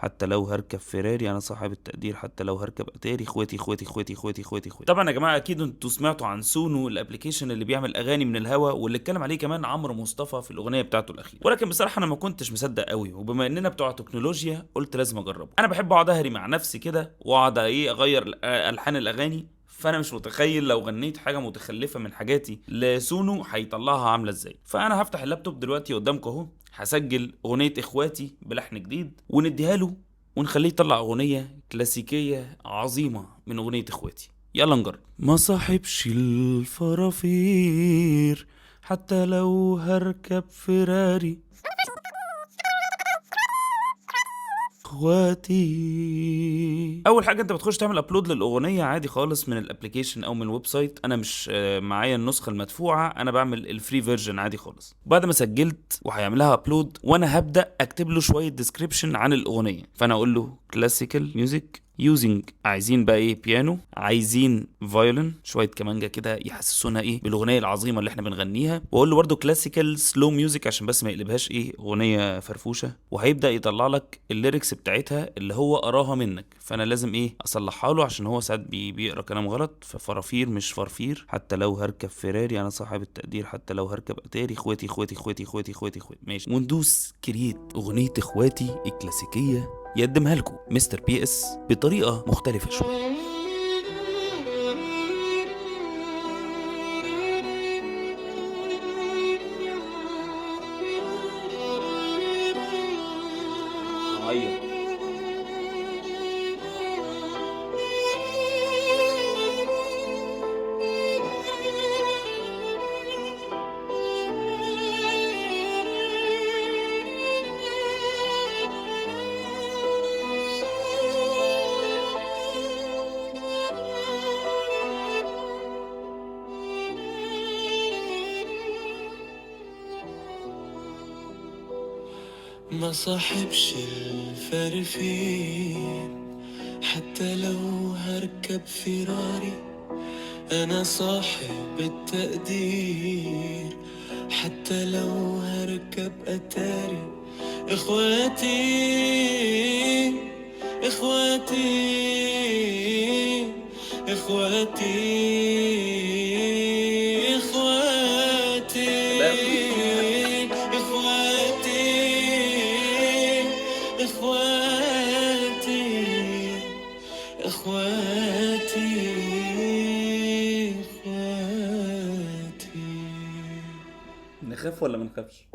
حتى لو هركب فيراري انا صاحب التقدير، حتى لو هركب اتاري، اخواتي اخواتي اخواتي اخواتي اخواتي اخواتي. طبعا يا جماعه اكيد انتوا سمعتوا عن سونو الابلكيشن اللي بيعمل اغاني من الهوا، واللي اتكلم عليه كمان عمرو مصطفى في الاغنيه بتاعته الاخيره، ولكن بصراحه انا ما كنتش مصدق قوي، وبما اننا بتوع تكنولوجيا قلت لازم اجربه. انا بحب اقعد اهري مع نفسي كده واقعد اغير الحان الاغاني، فانا مش متخيل لو غنيت حاجه متخلفه من حاجاتي لسونو هيطلعها عامله ازاي. فانا هفتح اللابتوب دلوقتي قدامكم اهو، هسجل اغنيه اخواتي بلحن جديد ونديها له، ونخليه يطلع اغنيه كلاسيكيه عظيمه من اغنيه اخواتي. يلا نجرب. ما صاحبش الفرافير حتى لو هركب فيراري، اخواتي. اول حاجه انت بتخش تعمل ابلود للاغنيه عادي خالص من الابلكيشن او من الويب سايت. انا مش معايا النسخه المدفوعه، انا بعمل الفري فيرجن عادي خالص. بعد ما سجلت وهيعملها ابلود، وانا هبدا اكتب له شويه ديسكريبشن عن الاغنيه. فانا اقول له كلاسيكال ميوزك يوزنج، عايزين بقى ايه؟ بيانو، عايزين فايولين، شويه كمانجا كده يحسسونا ايه بالاغنيه العظيمه اللي احنا بنغنيها. واقول له برده كلاسيكال سلو ميوزك عشان بس ما يقلبهاش ايه اغنيه فرفوشه. وهيبدا يطلع لك الليركس بتاعتها اللي هو قراها منك، فانا لازم ايه اصلحها له عشان هو ساعات بيقرا كلام غلط. ففرافير مش فرفير، حتى لو هركب فيراري انا صاحب التقدير، حتى لو هركب اتاري، اخواتي اخواتي اخواتي اخواتي اخواتي اخواتي. ماشي، وندوس كرييت اغنيه اخواتي الكلاسيكيه يقدمها لكم مستر بي اس بطريقه مختلفه شويه. عيط. ما صاحبش الفرفين حتى لو هركب فيراري، أنا صاحب التقدير حتى لو هركب أتاري. إخواتي إخواتي إخواتي إخواتي إخواتي إخواتي. نخاف ولا ما نخافش؟